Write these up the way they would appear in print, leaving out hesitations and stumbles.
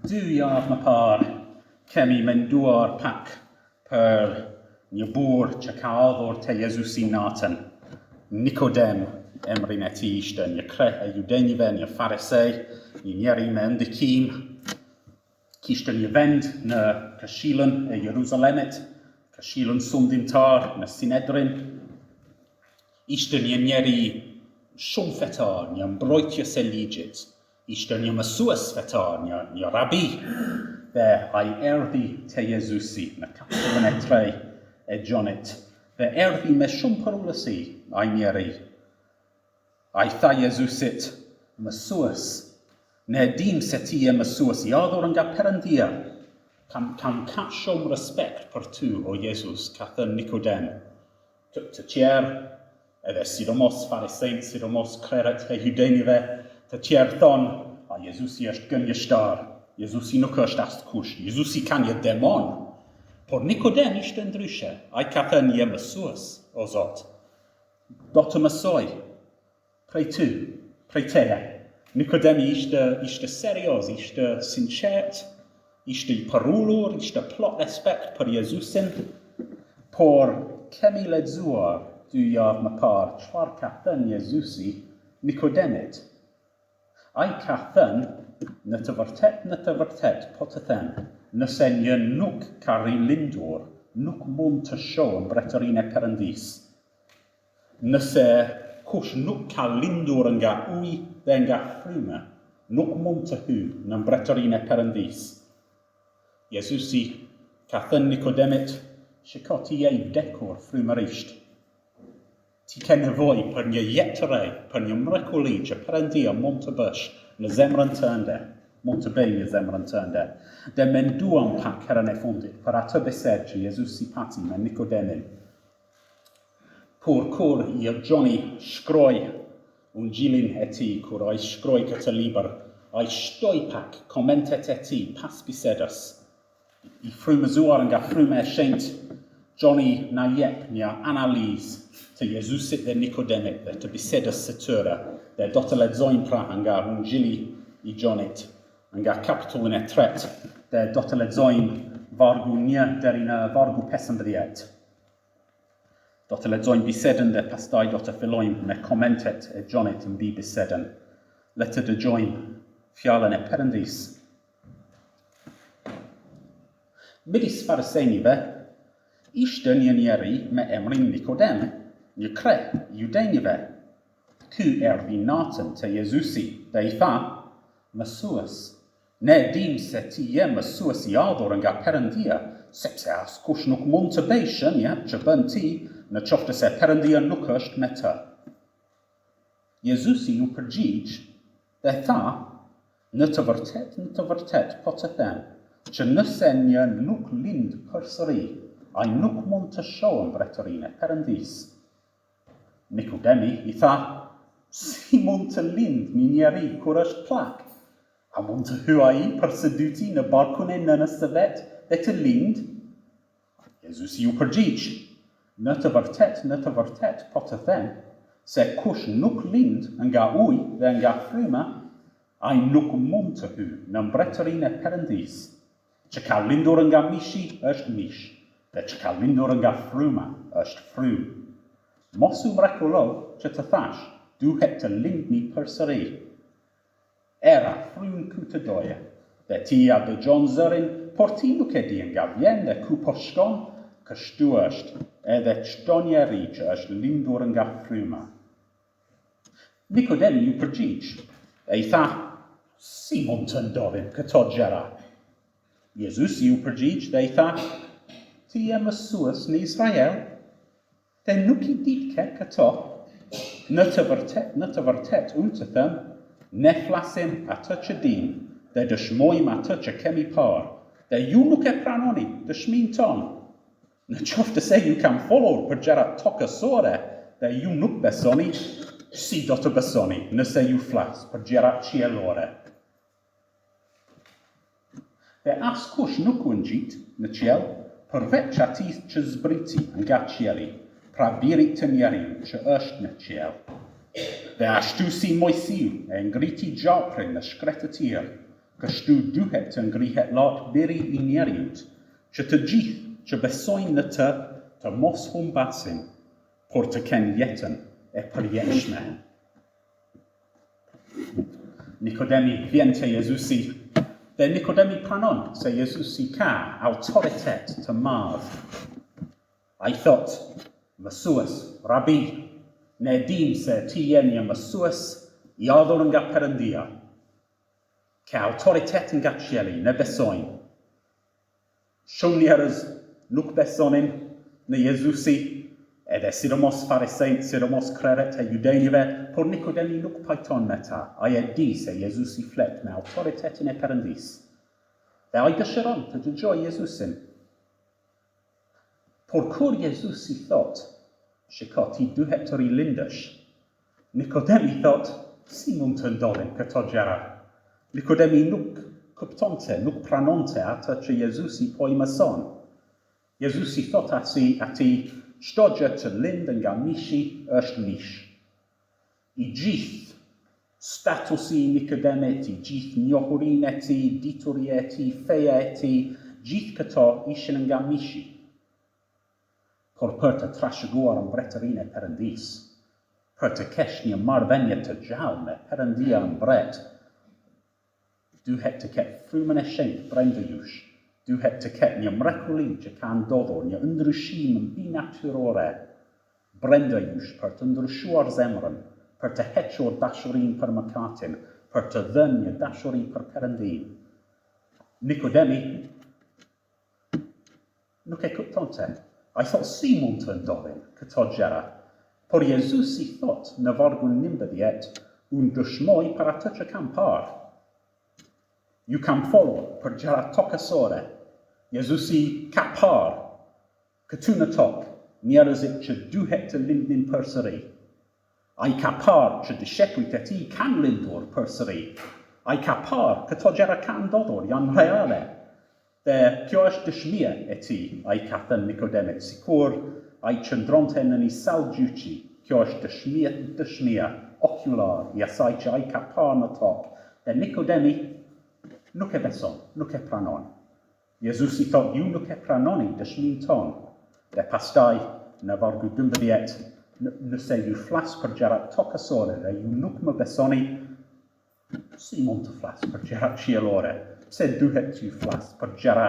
Du jaar më parë kemi menduar pak për një burr që ka ardhur te Jezusi natën. Nicodem emrin e tij ishte një kreh e Judejve, një farisej, një njeri me ndikim. Kishte një vend në këshillën e Jeruzalemit, këshillën sundimtar në Sinedrin. Ishte një njeri shumë fetar, një mbrojtjes e ligjit. Ishte një mësues fetar, një rabi. Dhe ai erdhi te Jezusi në kapitullin e 3 e Gjonit. Dhe erdhi me shumë përullësi ai njeri. Ai tha Jezusit, mësues, ne dim se ti je mësues i ardhur nga Perëndia. Kam kaq shumë respekt për ty, o Jezus, ka thënë Nicodem. Të tjerë, edhe sidomos farisejt, sidomos krerët e Judejve, të tjerë thonë, a Jezusi është gënjeshtar, Jezusi nuk është askush, Jezusi ka një demon. Por Nicodem ishte ndryshe, ai ka thënë je mësues, o Zot. Do të mësoj prej ty, prej teje. Nicodemi ishte serioz, ishte sinqert, ishte i përullur, ishte plot respekt për Jezusin, por kemi lexuar 2 javë më parë çfarë ka thënë Jezusi Nicodemit. Ai ka thënë, në të vërtet, po të them, nëse një nuk ka rilindur, nuk mund të shohë mbretërinë e Perëndis. Nëse kush nuk ka lindur nga ujë dhe nga frymë, nuk mund të hyjë në mbretërinë e Perëndis. Jezusi ka thënë Nicodemit, shiko ti je i vdekur frymërisht. Ti ke nevojë për një jetë të re, për një mrekulli që Perëndia mund të bësh në zemrën tënde, mund të bëjë në zemrën tënde. Dhe menduam pak herën e fundit për atë bisedë që Jezusi pati me Nicodemin. Kur i Gjoni shkroi ungjilin e tij, kur ai shkroi këtë libër, ai shtoi pak komentet e tij pas bisedës. I frymëzuar nga fryma e shenjtë, Gjoni na jep një analizë të Jezusit dhe Nicodemit dhe të bisedës së tyre. Dhe do të lexojmë pra nga ungjili i Gjonit, nga kapitullin e 3, dhe do të lexojmë vargu 1 deri në vargu 15. Do të lexojmë bisedën dhe pastaj do të fillojmë me komentet e Gjonit mbi bisedën. Le të dëgjojmë fjalën e Perëndis. Midis farisejve ishte një njeri me emrin Nicodem, një kreh i Judejve. Ky erdhi natën te Jezusi dhe i tha, mësues, ne dim se ti je mësues i ardhur nga Perëndia, sepse askush nuk mund të bëjë shenjat që bën ti në qoftë se Perëndia nuk është me të. Jezusi u përgjigj dhe tha, në të vërtet, po të them, që nëse një nuk lind përsëri, ai nuk mund të shohë mbretërinë e Perëndis. Nicodemi i tha, si mund të lind një njeri kur është plak? A mund të hyjë ai për së dyti në barkun e nënës së vet dhe të lind? Jezusi u përgjigj, në të vërtet, po të them, se kush nuk lind nga ujë dhe nga fryma, ai nuk mund të hyjë në mbretërinë e Perëndis. Që ka lindur nga mishi është mish, dhe që ka lindur nga fryma është frymë. Mos u mrekullo që të thash, duhet të lindni përsëri. Era frymë ku të doje, dhe ti ja dëgjon zërin, por ti nuk e di nga vjen dhe ku po shkon, kështu është edhe çdo njeri që është lindur nga fryma. Nicodemi u përgjigj, e i tha, si mund të ndodhin këto gjëra? Jezusi u përgjigj dhe i tha, ti je mësues në Izrael, dhe nuk i di këto. Në të vërtet, unë të them, ne flasim atë që dim, dhe dëshmojmë atë që kemi parë, dhe ju nuk e pranoni dëshminë tonë. Në qoftë se ju kam folur për gjëra tokësore, dhe ju nuk besoni, si do të besoni nëse ju flas për gjëra qiellore? Dhe askush nuk u ngjit në qiell, përveç atij që zbriti nga qielli, pra birit të njeriu që është në qiell. Dhe ashtu si Mojsiu e ngriti gjaprin në shkretë të tjerë, Cystw duhet yn grihet lot biri I nieriwt, që të gjithë që besojnë në të mos humbasin, por të kenë jetën e përjetshme. Nikodemi vjen te Jezusi, dhe Nikodemi pranon se Jezusi ka autoritet të madh. Ai thot, Mësues, Rabi, ne dim se ti je një mësues I ardhur nga Perëndia. Ka autoritet nga qielli, ne besojnë. Shumë njerëz nuk besonin në Jezusi, edhe sidomos farisejt, sidomos krerët e judejve, por Nikodemi nuk pajton me ta. Ai e di se Jezusi flet me autoritetin e Perëndis. Dhe ai dëshiron të dëgjojë Jezusin. Por kur Jezusi thot, shiko, ti duhet të rilindësh, Nikodemi thot, si mund të ndodhin këto gjëra? Nikodemi nuk kuptonte, nuk pranonte atë që Jezusi po I mëson. Jezusi thot ati, çdo gjë që lind nga mishi është mish. I gjithë statusi I Nikodemit, I gjithë njohurinë e tij, dituria e tij, feja e tij, gjithë këto ishin nga mishi. Por për të trashëguar mbretërinë e Perëndis, për të kesh një marrëdhënie të gjallë me Perëndia mbret, duhet të ketë frymën e shenjtë brenda jush. Duhet të ketë një mrekulli që ka ndodhur, një ndryshim mbi natyrore brenda jush për të ndryshuar zemrën, për të hequr dashurinë për mëkatin, për të dhënë një dashuri për Perëndinë. Nikodemi nuk e kuptonte. Ai thot, si mund të ndodhin këto gjëra? Por Jezusi thot në vargun 19, unë dëshmoj për atë që kam parë. Ju kam folur për gjëra tokësore. Jezusi ka parë këtu në tokë njerëzit që duhet të lindin përsëri. Ai ka parë që dishepujt e tij kanë lindur përsëri. Ai ka parë këto gjëra kanë ndodhur, janë reale. Dhe kjo është dëshmia e tij, ai ka thënë Nikodemit, sikur ai qëndronte në një sallë gjyqi. Kjo është dëshmia okular I asaj që ai ka parë në tokë. Dhe Nikodemi nuk e beson, nuk e pranon. Jezusi thot, ju nuk e pranoni dëshminë tonë. Dhe pastaj në vargu 12, nëse ju flas për gjëra tokësore dhe ju nuk më besoni, si mund të flas për gjëra qiellore? Se duhet ju flas për gjëra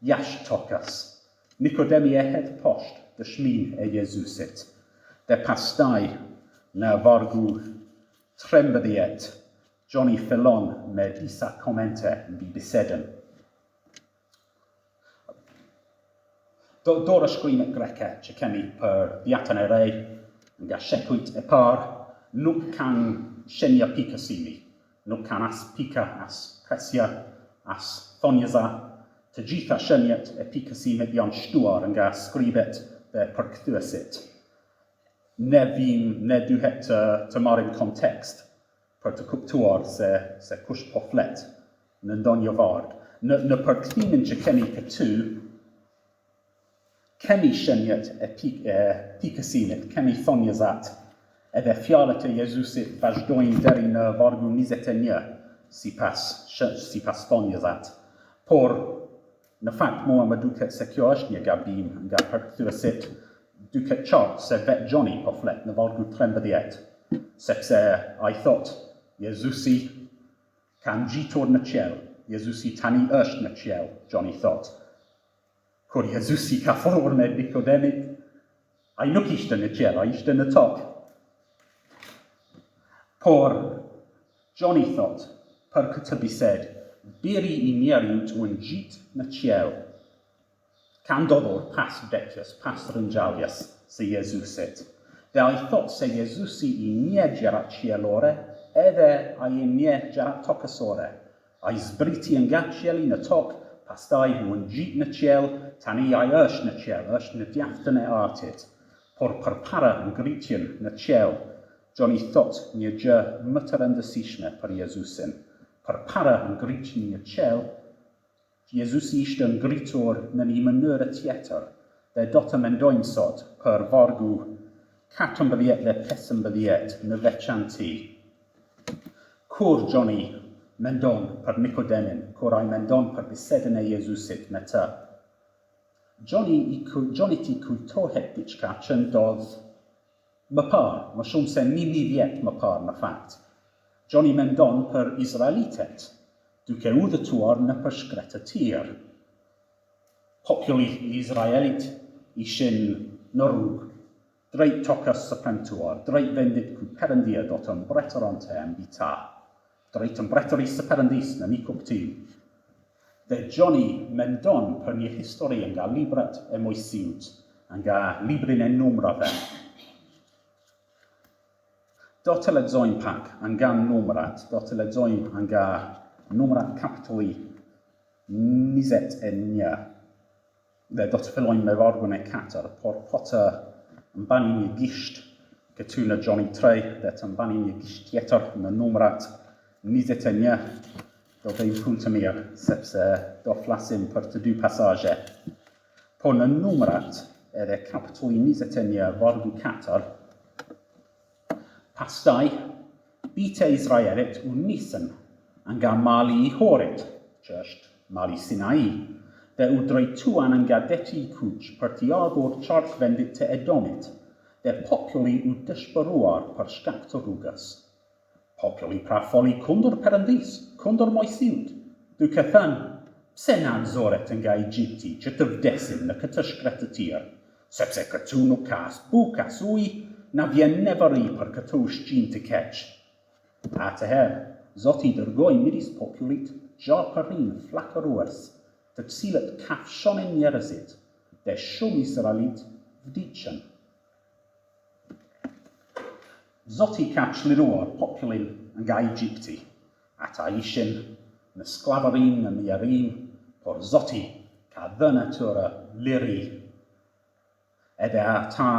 jashtë tokës. Nikodemi e hedh poshtë dëshminë e Jezusit. Dhe pastaj në vargu 13, Johnny fillon me disa komente mbi bisedën. Dorë shkrimet greke që kemi për dhjetën e re nga shekujt e parë nuk kanë shenja pikësimi. Nuk kanë as pika, as presja, as thonjëza. Të gjitha shenjat e pikësimit janë shtuar nga skribet dhe përkthyesit. Ne duhet të marrim kontekst për të kuptuar se kush po flet në ndonjë varg. Në përkthimin që kemi këtu, kemi shenjat e pikësimit, kemi thonjëzat, edhe fjalët e Jezusit vazhdojnë deri në vargu 21, sipas thonjëzat. Por në fakt mua më duket se kjo është një gabim nga përkthyesit, duket qartë se vetë Johnny po flet në vargu 13, sepse ai thot, Jezusi ka ngjitur në qiell. Jezusi tani është në qiell, Johnny thot. Kur Jezusi ka folur me Nikodemit, ai nuk ishte në qiell, ai ishte në tokë. Por Johnny thot, për këtë bised, biri I njeriut u ngjit në qiell. Ka ndodhur pas vdekjes, pas ringjalljes së Jezusit. Dhe ai thot se Jezusi I njeh gjëra qiellore, edhe ai I njeh gjëra tokësore. Ai zbriti nga qielli në tokë, pastaj u ngjit në qiell, tani ai është në qiell, është në djathtën e artit. Por përpara ngritjen në qiell, Johnny thot një gjë më të rëndësishme për Jezusin. Përpara ngritjen në qiell, Jezusi ishte ngritur në një mënyrë tjetër, dhe do të mendojmë sot për vargu 14 dhe 15 në veçanti. Kur Johnny mendon për Nicodemin, cwrau mendon për bisedyn e Jezusit me ty. Johnny ti cwytohet dichka czyn doedd my par, ma siwm se mimifiet my par na fact. Johnny mendon për Israelitet, duke wdd y tŵar na për shgret y tir. Populi Israelit isyn norwg, dreit tocas y pentwar, dreit vendit cw perendia dot yn bretor ante yn bita. Dreit yn bretor is y perendis na ni cwp tîm. De Johnny mendon per nie historie nga libret e Moisiut, nga librin e numrave. Do të lexojmë pak nga numrat, do të lexojmë nga numrat kapitulli 21. Dhe do të fillojmë me vargun e 4, por po të mbani një gisht këtu në Johnny 3, dhe të mbani një gisht tjetër në numrat 21, do të i punë të mirë, sepse do flasim për të dy pasaje. Po në numrat edhe kapitulli 21, vargu 4, pastaj, bite Israelit u nisën nga mali i Horit, që është mali Sinai, dhe u drejtuan nga deti i kuq për t'i ardhur qark vendit të Edomit, dhe populli u dëshpëruar për shkak të rrugës. Populli pra foli kundër Perëndis, kundër Mojsiut, duke thënë, pse na nxorët nga Egjipti që të vdesim në këtë shkret të tir, sepse këtu nuk ka as buk as ujë, na vjen nevari për këtë ushqim të keq. Atëherë, Zoti dërgoi midis popullit gjarpërin flakërues, të cilët kafshonin njerëzit, dhe shumë Israelit vdiqën. Zoti ka çliruar popullin nga Egjipti. Ata ishin në sklavërin në mjerim, por Zoti ka dhënë atyre liri. Edhe ata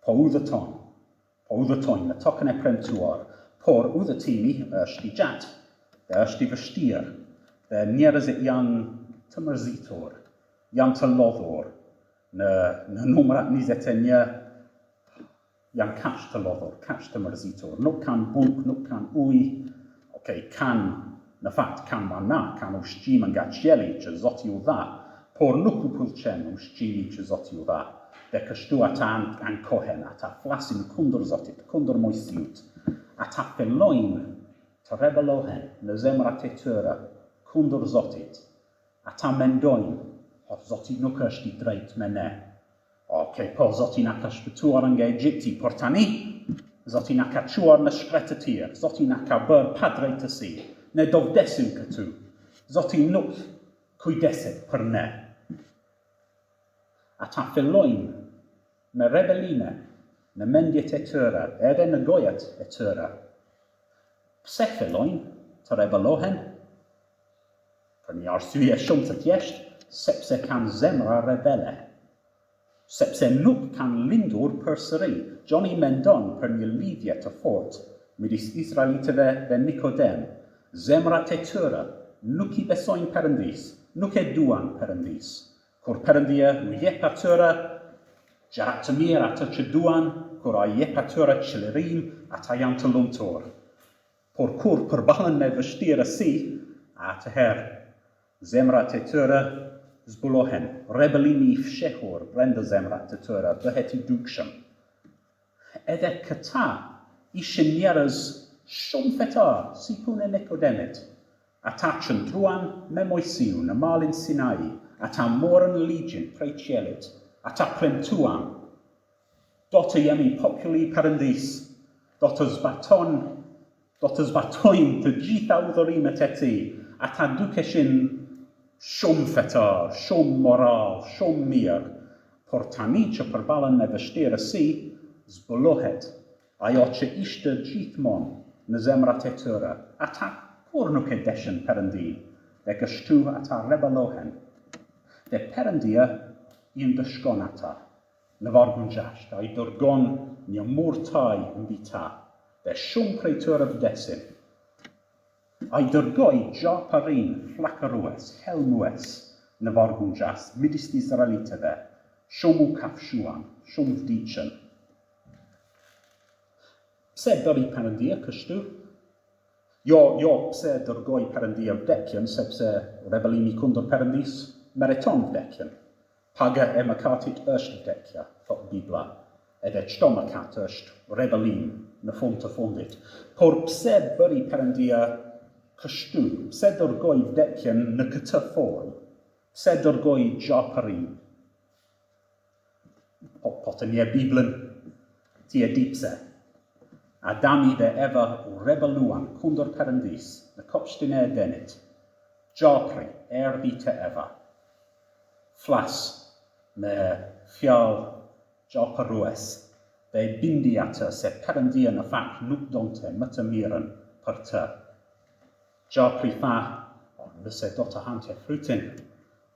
po udhëtojnë në tokën e premtuar, por udhëtimi është i gjatë dhe është i vështirë, dhe njerëzit janë të mërzitur, janë të lodhur. Në numrat 21 janë kaq të lodhur, kaq të mërzitur. Nuk kanë buk, nuk kanë ujë, në fakt kanë mana, kanë ushqim nga qielli që Zoti u dha, por nuk u pëlqen ushqimi që Zoti u dha. Dhe kështu ata ankohen, ata flasin kundër Zotit, kundër Mojsiut. Ata fillojnë të rebelohen në zemrat e tyre kundër Zotit. Ata mendojnë, Zoti nuk është i drejt me ne. Po Zoti na ka shpëtuar nga Egjipti, por tani Zoti na ka çuar në shkret të tir, Zoti na ka bërë pa drejtësi. Ne do vdesim këtu. Zoti nuk kujdeset për ne. Ata fillojnë me rebeline në mendjet e tyre, edhe në gojat e tyre. Pse fillojnë të rebelohen? Për një arsye shumë të thjeshtë, sepse kanë zemra rebele. Sepse nuk kanë lindur përsëri. Johnny mendon për një lidhje të fortë midis Israelitëve dhe Nikodem. Zemrat e tyre nuk i besojnë Perëndis, nuk e duan Perëndis. Kur Perëndia u jep atyre gjërat të mirë ato që duan, kur ai jep atyre çlirim, ata janë të lumtur. Por kur përballen me vështirësi, atëherë zemrat e tyre zbulohen, rebelimi i fshehur brenda zemrat të tyre bëhet i dukshëm. Edhe këta ishin njerëz shumë fetar, si puna e Nikodemit. Ata qëndruan me Mojsiu në malin Sinai, ata morën ligjin prej qielit, ata premtuan, do të jemi populli Perëndis, do të zbatojnë të gjitha udhërimet e tij. Ata dukeshin shumë fetar, shumë moral, shumë mirë, por tani që përballen me vështirësi, zbulohet ajo që ishte gjithmonë në zemrat e tyre. Ata kur nuk e deshin Perëndin, dhe kështu ata rebelohen. Dhe Perëndia i ndëshkon ata. Në vargun 6, ai dërgon një murtaj mbi ta, dhe shumë prej tyre vdesin. Ai dërgoi gjarpërin flakërues, helmues, në vargun 6, midis Izraelitëve. Shumë u kafshuan, shumë vdiqën. Pse bëri Perëndia kështu? Jo pse dërgoi Perëndia vdekjen, sepse rebelimi kundër Perëndis meriton vdekjen. Paga e mëkatit është vdekja, thot Bibla, edhe çdo mëkat është rebelim në fund të fundit. Por pse bëri Perëndia kështu? Pse dërgoi vdekjen në këtë formë? Pse dërgoi gjapërin? Po të një Biblën, ti e di pse. Adami dhe Eva u rebeluan kundër Perëndis në kopshtin e Edenit. Gjapëri erdhi te Eva. Flas me fjalë gjapërues dhe e bindi atë se Perëndia në fakt nuk donte më të mirën për të. Gjapëri tha, nëse do të hante frutin,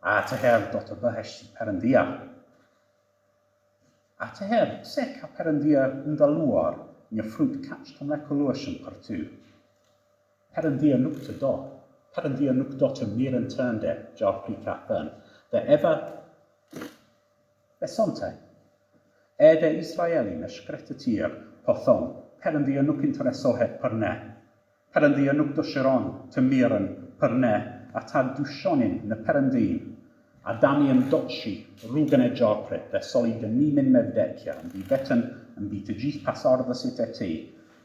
atëherë do të bëhesh si Perëndia. Atëherë, pse ka Perëndia ndaluar një frut kaq të mrekullueshëm për ty? Perëndia nuk të do. Perëndia nuk do të mirën tënde, gjapëri ka thënë. Dhe Eva besonte. Edhe Israeli në shkret të tjerë po thonë, Perëndia nuk interesohet për ne. Perëndia nuk dëshiron të mirën për ne. Ata dyshonin në Perëndin. Adami ndoqi rrugën e gjapërit dhe soli dënimin me vdekje mbi vetën, mbi të gjithë pasardhësit e tij.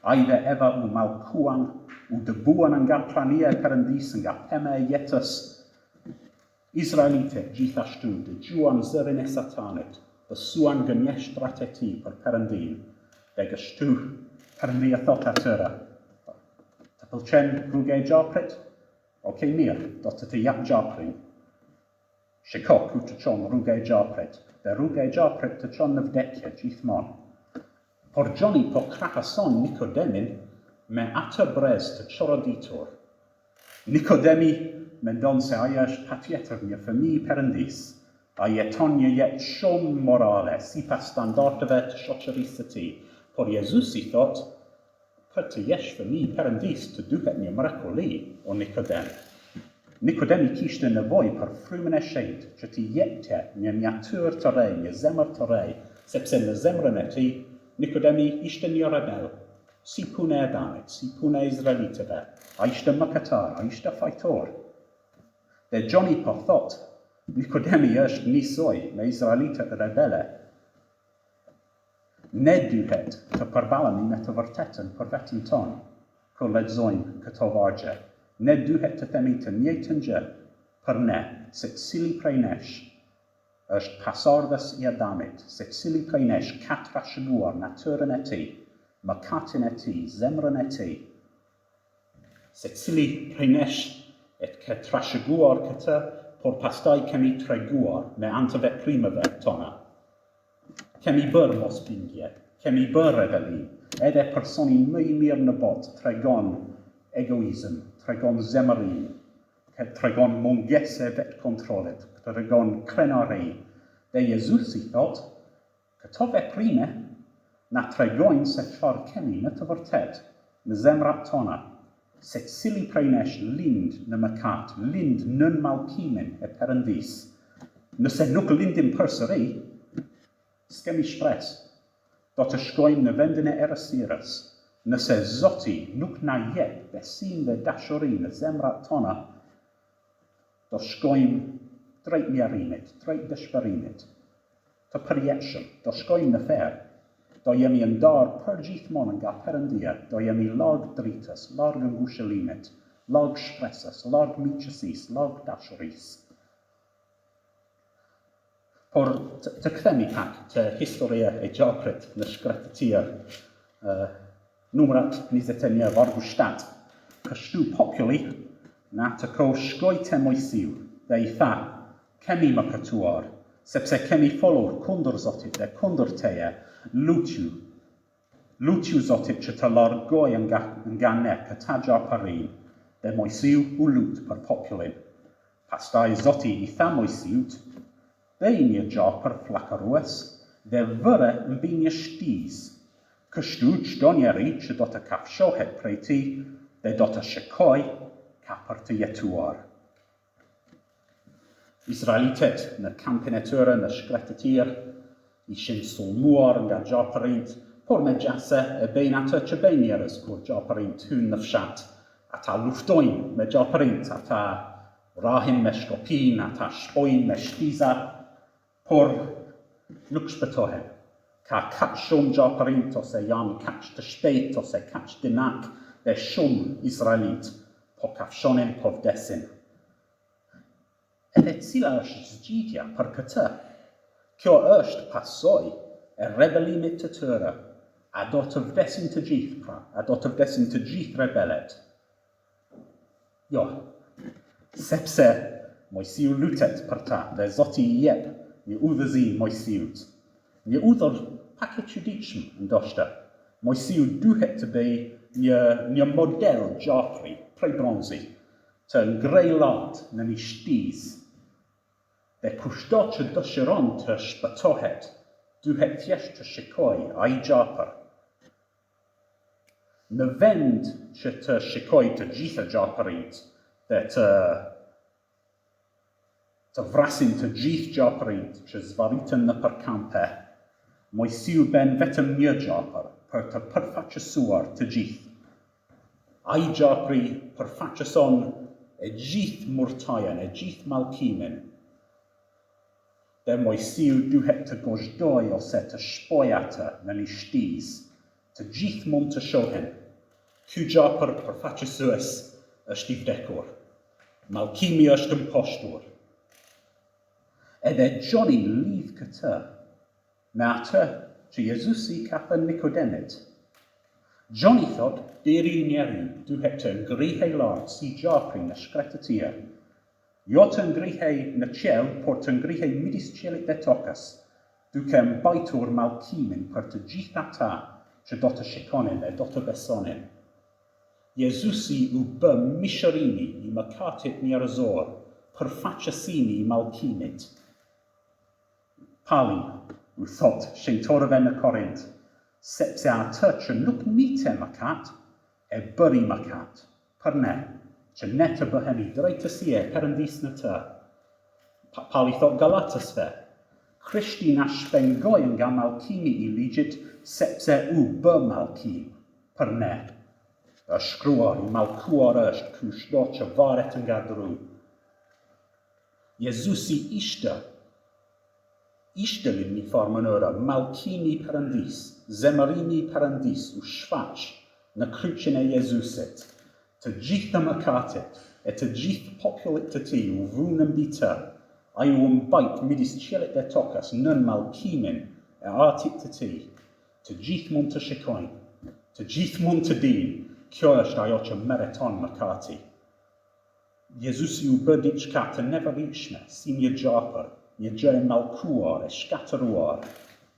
Ai dhe Eva u mallkuan, u dëbuan nga prania e Perëndis, nga pema e jetës. Izraelitët gjithashtu dëgjuan zërin e Satanit, besuan gënjeshtrat e tij për Perëndin. Dhe kështu Perëndia thot atyre, të pëlqen rruga e gjapërit? Okej, mirë, do të jap gjapërin. Shiko ku të çon rruga e gjapërit, dhe rruga e gjapërit të çon në vdekje gjithmonë. Por Gjoni po krahason Nikodemin me atë brez të çoroditur. Nikodemi mendon se ai është patjetër një fëmijë i Perëndis. Ai jeton një jetë shumë morale, sipas standardeve të shoqërisë së tij. Por Jezusi thot, për të jesh fëmijë i Perëndis të duhet një mrekulli, o Nikodem. Nikodemi kishte nevojë për frymën e shenjtë që t'i jepte një natyrë të re, një zemër të re, sepse në zemrën e tij Nikodemi ishte një rebel, si puna e Adamit, si puna e Izraelitëve. Ai ishte mëkatar, ai ishte fajtor. Dhe Gjoni po thot, Nikodemi është njësoj me Izraelitët rebele. Ne duhet të përballemi me të vërtetën për vetën tonë, kur lexojmë këto vargje. Ne duhet të themi të njëjtën gjë për ne, secili prej nesh është pasardhës i Adamit, secili prej nesh ka trashëguar natyrën e tij, mëkatin e tij, zemrën e tij. Secili prej nesh e ka trashëguar këtë, por pastaj kemi treguar me anë të veprimeve tona. Kemi bërë mosbindje, kemi bërë rebelim, edhe personi më i mirë në botë tregon egoizëm, tregon zemërim, tregon mungesë e vetë kontrollit, tregon krenari. Dhe Jezusi thot, këto veprime na tregojnë se çfarë kemi në të vërtetë në zemrat tona. Secili prej nesh lind në mëkat, lind nën mallkimin e Perëndis. Nëse nuk lindim përsëri, s'kemi shpresë. Do të shkojmë në vendin e errësirës. Nëse Zoti nuk na jep besim dhe dashuri në zemrat tona, do shkojmë drejt njerëzimit, drejt dëshpërimit, të përjetshëm, do shkojmë në ferë, do jemi ndarë përgjithmonë nga Perëndia, do jemi larg dritës, larg ngushëllimit, larg shpresës, larg miqësisë, larg dashurisë. Por të kthehemi pak të historia e gjapërit në shkret të tjerë, numrat 21 vargu 7. Kështu populli në atë kohë shkoi te Mojsiu dhe i tha, kemi mëkatuar, sepse kemi folur kundër Zotit dhe kundër teje, lutju Zotit që të largoj nga ne këta gjapërin. Dhe Mojsiu u lut për popullin. Pastaj Zoti i tha Mojsiut, bëj një gjapër flakërues dhe vëre mbi një shtiz. Kështu çdo njeri që do të kafshohet prej tij dhe do të shikoj ka për të jetuar. Izraelitët në kampin e tyre në shkret të tjerë ishin sulmuar nga gjapërinjt, por me gjase e bëjnë atë që bëjnë njerëz kur gjapërinjt hynë në fshat. a ta luftojnë me gjaprint, a ta rahin me shkopin, a ta shpojnë me shtiza, por nuk shpëtohen. Ka kaq shumë gjaprint ose janë kaq të shpejt ose kaq dinak dhe shumë Israelit, po kafshonin po vdesin. Edhe cila është zgjidhja për këtë? Kjo është pasoj e rebelimit të tyre. A do të vdesin të gjithë pra? A do të vdesin të gjithë rebelet? Jo, sepse Mojsiu lutet për ta dhe Zoti I jep një udhëzim Mojsiut. Një udhër pak e çuditshëm ndoshta. Mojsiu duhet të bëjë një model gjafri prej bronzi, të ngrejlat në një shtiz. Dhe kushdo që dëshiron të shpëtohet, duhet thjesht të shikoj ai gjafër. Në vend që të shikoj të gjitha gjafërit dhe të vrasin të gjithë gjafërit që zvaritën në përkampe, Mojsiu bën vetëm një gjafër për të përfaqësuar të gjithë. Ai gjafri përfaqëson e gjithë murtajen, e gjithë mallkimin. Dhe Mojsiu duhet të gozhdoj ose të shpoj atë në një shtiz, të gjithë mund të shohin. Ky gjafër përfaqësues është I vdekur. Mallkimi është mposhtur. Edhe Gjoni lidh këtë me atë që Jezusi ka thënë Nikodemit. Gjoni thot, deri njeri duhet të ngrihej lart si gjafri në shkretë të tij. Jo të ngrihej në qiell, por të ngrihej midis qiellit dhe tokës, duke mbajtur mallkimin për të gjithë ata që do të shikonin dhe do të besonin. Jezusi u bë mishërimi I mëkatit njerëzor, përfaqësimi I mallkimit. Pali u thot shenjtorëve në Korint, sepse atë që nuk nite mëkat, e bëri mëkat për ne, që ne të bëhemi drejtësie Perëndis në të. Pali thot Galatësve, Krishti na shpengoi nga mallkimi I ligjit, sepse u bë mallkim për ne. Është shkruar, I mallkuar është kushdo që varet nga dru. Jezusi ishte në një farë mënyrë mallkimi I Perëndis, zemërimi I Perëndis u shfaq në kryqin e Jezusit. Të gjithë mëkatet e të gjithë popullit të tij u vrunë mbi të. Ai u mbajt midis qiellit dhe tokës nën mallkimin e atit të tij. Të gjithë mund të shikojnë, të gjithë mund të dinë, kjo është ajo që meriton mëkati. Jezusi u bë diçka të neveritshme, si një gjafër, një gjë e mallkuar, e shkatëruar,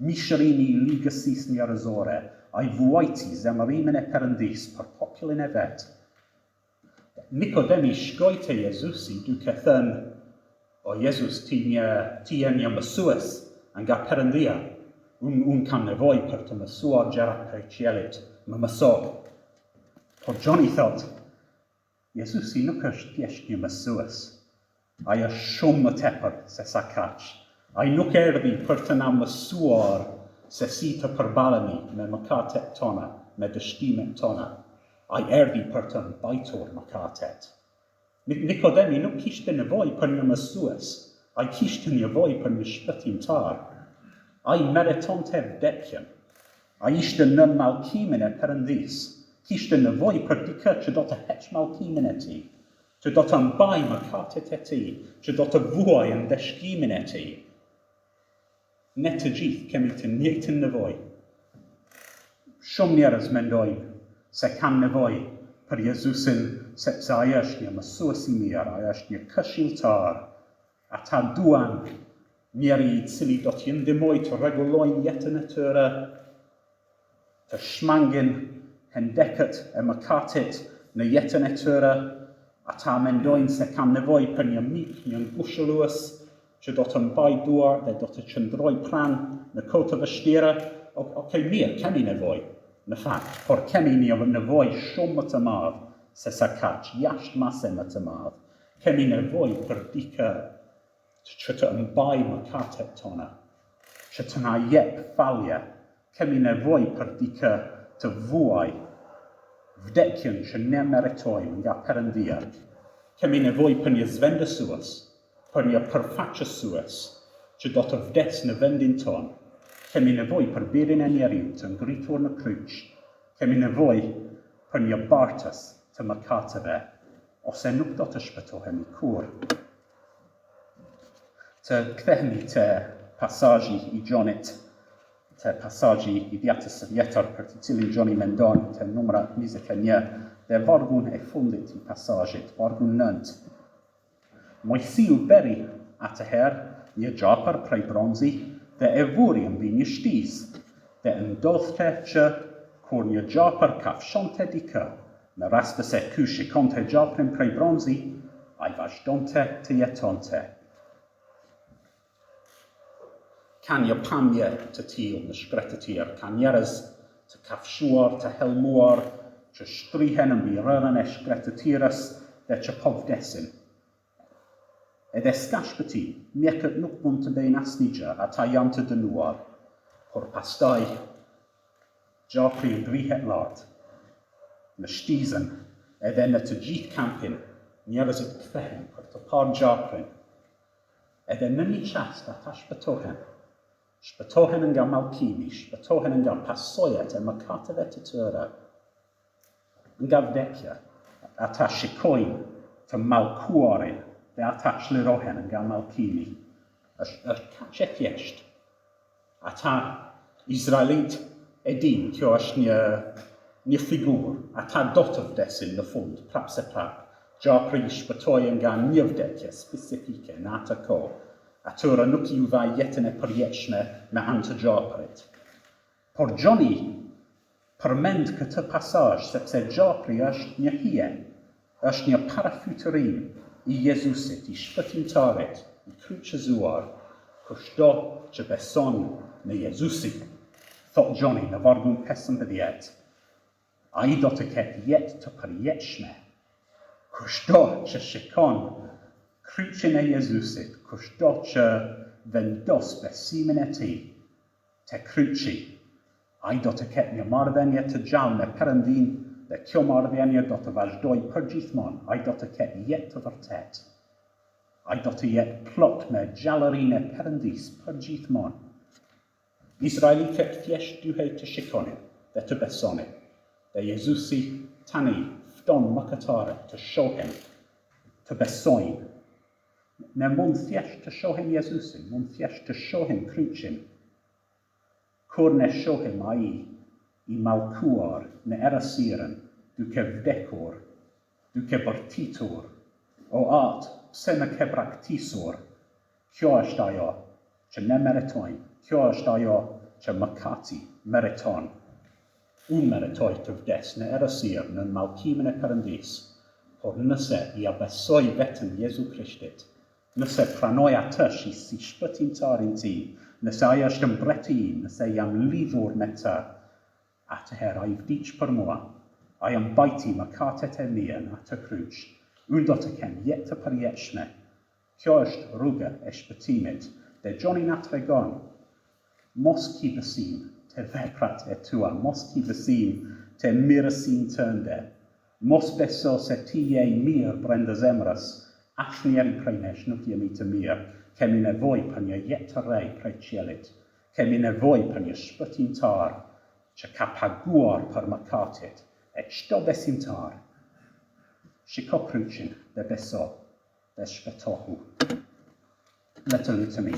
mishërimi I ligësisë njerëzore. Ai vuajti zemërimin e Perëndis për popullin e vet. Nikodemi shkoi te Jezusi duke thënë, o Jezus, ti je një mësues nga Perëndia. Unë kam nevojë për të mësuar gjëra prej qiellit, më mëso. Por Gjoni thot, Jezusi nuk është thjesht një mësues. Ai është shumë më tepër se sa kaq. Ai nuk erdhi për të na mësuar se si të përballemi me mëkatet tona, me dështimet tona. Ai erdhi për të mbajtur mëkatet. Nikodemi nuk kishte nevojë për një mësues. Ai kishte nevojë për një shpëtimtar. Ai meritonte vdekjen. Ai ishte në mallkimin e Perëndis. Kishte nevojë për dikë që do të heqë mallkimin e tij, që do të mbajë mëkatet e tij, që do të vuajë ndeshkimin e tij. Ne të gjithë kemi të njëjtën nevojë. Shumë njerëz mendojnë se kanë nevojë për Jezusin sepse ai është një mësues I mirë, ai është një këshilltar. Ata duan njeri I cili do t'ju ndihmojë të rregullojnë jetën e tyre, të shmangin hendekët e mëkatit në jetën e tyre. Ata mendojnë se kanë nevojë për një mik, një ngushëllues që do të mbajë duar dhe do të qëndroj pranë në kohë të vështira. Okej, mirë, kemi nevojë. Në fakt, por kemi një nevojë shumë më të madhe se sa kaq, jashtë mase më të madhe. Kemi nevojë për dikë që të mbajë mëkatet tona, që të na jep falje. Kemi nevojë për dikë të vuajë Vdekjen që ne meritojmë nga Perëndia. Kemi nevojë për një zvendesues, për një përfaqësues që do të vdes në vendin ton. Kemi nevojë për birin e njeriu të ngritur në kryq. Kemi nevojë për një bartës të mëkateve, ose nuk do të shpëtohemi kur. Të kthehemi te pasazhi i Gjonit, te pasazhi i Vjetës së Vjetër për të cilin Gjoni mendon te numra 21 dhe vargun e fundit i pasazhit, vargun 9. Mojësiu beri atëherë një gjapër prej bronzi dhe e vuri mbi një shtiz, dhe ndodhte që kur një gjapër kafshonte dikë, në rast se ky shikonte gjaprin prej bronzi, ai vazhdonte të jetonte. Ka një pamje të tillë në shkretë të tjerë, ka njerëz të kafshuar, të helmuar, që shtrihen mbi rrërën e shkretë të tjerës dhe që po vdesin. Edhe s'ka shpëtim, mjekët nuk mund të bëjnë asnjë gjë, ata janë të dënuar, por pastaj gjapri ngrihet lart. Në shtizën edhe në të gjithë kampin, njerëzit kthehen për të parë gjaprin. Edhe në një çast ata shpëtohen nga mallkimi, shpëtohen nga pasojat e mëkateve të tyre. Nga vdekja, ata shikojnë të mallkuarin dhe ata çlirohen nga mallkimi. Është kaq e thjeshtë. Ata Izraelit e din, kjo është një figurë. Ata do të vdesin në fund, prapë se prapë. Gjapri i shpëtoi nga një vdekje specifike në atë kohë. Atyre nuk ju dha jetën e përjetshme me anë të gjaprit. Por Gjoni përmend këtë pasazh sepse gjapri është një hije, është një parafytërim i Jezusit, i shpëtimtarit, i kryqëzuar. Kushdo që beson në Jezusin, thot Gjoni në vargun 15, ai do të ketë jetë të përjetshme. Kushdo që shikon kryqin e Jezusit, kushdo që vendos besimin e tij te kryqi, ai do të ketë një marrëdhënie të gjallë me Perëndin, dhe kjo marrëdhënie do të vazhdojë përgjithmonë. Ai do të ketë jetë të vërtetë. Ai do të jetë plot me gjallërinë e Perëndis përgjithmonë. Izraelitët thjesht duhej të shikonin dhe të besonin. Dhe Jezusi tani fton mëkatarët të shohin, të besojnë. Ne mund thjesht të shohim Jezusin, mund thjesht të shohim kryqin. Kur ne shohim ai i mallkuar në errësirën, duke vdekur, duke bërtitur, o atë, pse më ke braktisur? Kjo është ajo që ne meritojmë, kjo është ajo që mëkati meriton. Unë meritoj të vdes në errësirë, në mallkimin e Perëndis, por nëse ja besoj vetëm Jezu Krishtit, nëse pranoj atë si shpëtimtarin tim, nëse ai është mbreti im, nëse jam lidhur me të, atëherë ai vdiq për mua, ai mbajti mëkatet e mia në atë kryq. Unë do të kem jetë të përjetshme. Kjo është rruga e shpëtimit, dhe Gjoni na tregon, mos ki besim te veprat e tua, mos ki besim te mirësinë tënde, mos beso se ti je i mirë brenda zemrës. Asnjëri prej nesh nuk jemi të mirë. Kemi nevojë për një jetë të re prej qiellit. Kemi nevojë për një shpëtimtar që ka paguar për mëkatet e çdo besimtar. Shiko kryqin dhe beso dhe shpëtohu. Le të lutemi.